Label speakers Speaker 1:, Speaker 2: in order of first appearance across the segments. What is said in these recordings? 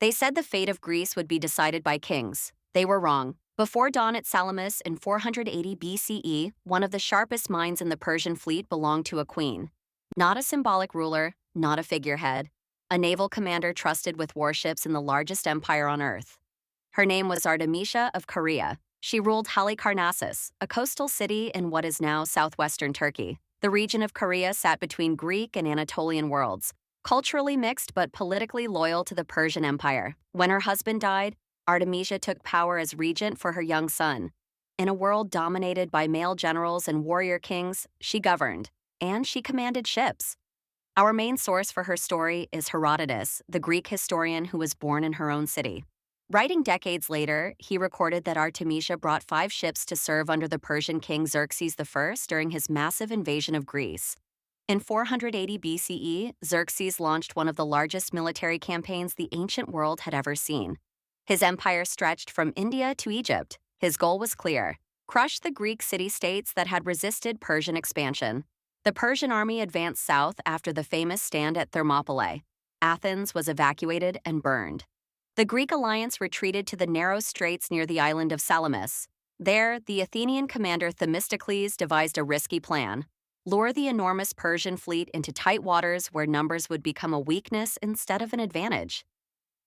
Speaker 1: They said the fate of Greece would be decided by kings. They were wrong. Before dawn at Salamis in 480 BCE, one of the sharpest minds in the Persian fleet belonged to a queen. Not a symbolic ruler, not a figurehead. A naval commander trusted with warships in the largest empire on earth. Her name was Artemisia of Caria. She ruled Halicarnassus, a coastal city in what is now southwestern Turkey. The region of Caria sat between Greek and Anatolian worlds, culturally mixed but politically loyal to the Persian Empire. When her husband died, Artemisia took power as regent for her young son. In a world dominated by male generals and warrior kings, she governed, and she commanded ships. Our main source for her story is Herodotus, the Greek historian who was born in her own city. Writing decades later, he recorded that Artemisia brought 5 ships to serve under the Persian king Xerxes I during his massive invasion of Greece. In 480 BCE, Xerxes launched one of the largest military campaigns the ancient world had ever seen. His empire stretched from India to Egypt. His goal was clear: crush the Greek city-states that had resisted Persian expansion. The Persian army advanced south after the famous stand at Thermopylae. Athens was evacuated and burned. The Greek alliance retreated to the narrow straits near the island of Salamis. There, the Athenian commander Themistocles devised a risky plan: lure the enormous Persian fleet into tight waters where numbers would become a weakness instead of an advantage.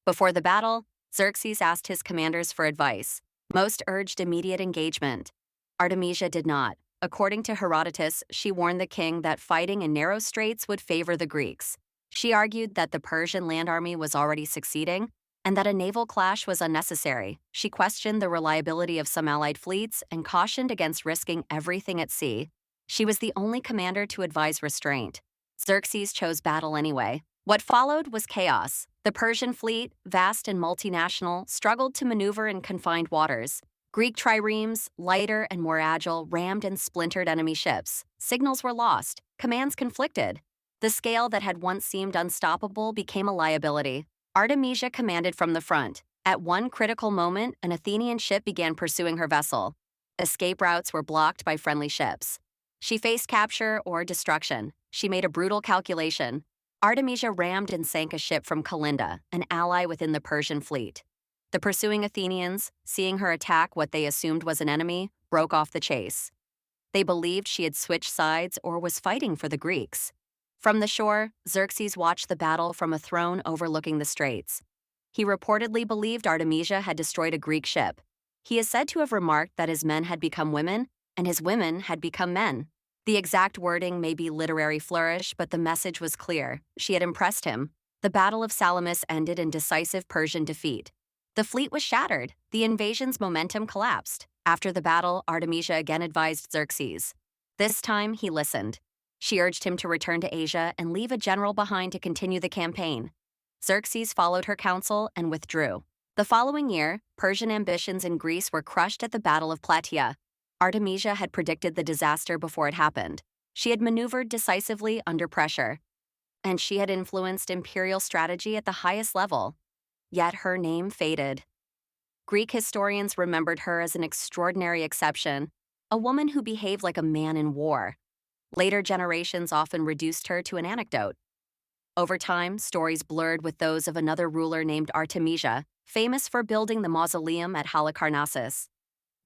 Speaker 1: Before the battle, Xerxes asked his commanders for advice. Most urged immediate engagement. Artemisia did not. According to Herodotus, she warned the king that fighting in narrow straits would favor the Greeks. She argued that the Persian land army was already succeeding and that a naval clash was unnecessary. She questioned the reliability of some allied fleets and cautioned against risking everything at sea. She was the only commander to advise restraint. Xerxes chose battle anyway. What followed was chaos. The Persian fleet, vast and multinational, struggled to maneuver in confined waters. Greek triremes, lighter and more agile, rammed and splintered enemy ships. Signals were lost. Commands conflicted. The scale that had once seemed unstoppable became a liability. Artemisia commanded from the front. At one critical moment, an Athenian ship began pursuing her vessel. Escape routes were blocked by friendly ships. She faced capture or destruction. She made a brutal calculation. Artemisia rammed and sank a ship from Kalinda, an ally within the Persian fleet. The pursuing Athenians, seeing her attack what they assumed was an enemy, broke off the chase. They believed she had switched sides or was fighting for the Greeks. From the shore, Xerxes watched the battle from a throne overlooking the straits. He reportedly believed Artemisia had destroyed a Greek ship. He is said to have remarked that his men had become women and his women had become men. The exact wording may be literary flourish, but the message was clear. She had impressed him. The Battle of Salamis ended in decisive Persian defeat. The fleet was shattered. The invasion's momentum collapsed. After the battle, Artemisia again advised Xerxes. This time, he listened. She urged him to return to Asia and leave a general behind to continue the campaign. Xerxes followed her counsel and withdrew. The following year, Persian ambitions in Greece were crushed at the Battle of Plataea. Artemisia had predicted the disaster before it happened. She had maneuvered decisively under pressure. And she had influenced imperial strategy at the highest level. Yet her name faded. Greek historians remembered her as an extraordinary exception, a woman who behaved like a man in war. Later generations often reduced her to an anecdote. Over time, stories blurred with those of another ruler named Artemisia, famous for building the mausoleum at Halicarnassus.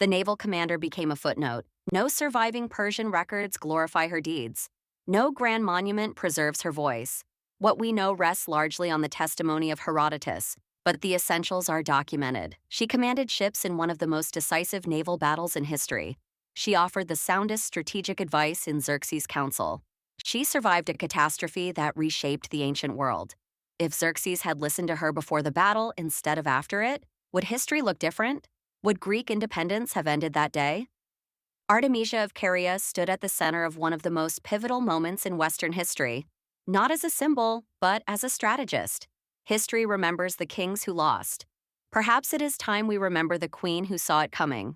Speaker 1: The naval commander became a footnote. No surviving Persian records glorify her deeds. No grand monument preserves her voice. What we know rests largely on the testimony of Herodotus, but the essentials are documented. She commanded ships in one of the most decisive naval battles in history. She offered the soundest strategic advice in Xerxes' counsel. She survived a catastrophe that reshaped the ancient world. If Xerxes had listened to her before the battle instead of after it, would history look different? Would Greek independence have ended that day? Artemisia of Caria stood at the center of one of the most pivotal moments in Western history, not as a symbol, but as a strategist. History remembers the kings who lost. Perhaps it is time we remember the queen who saw it coming.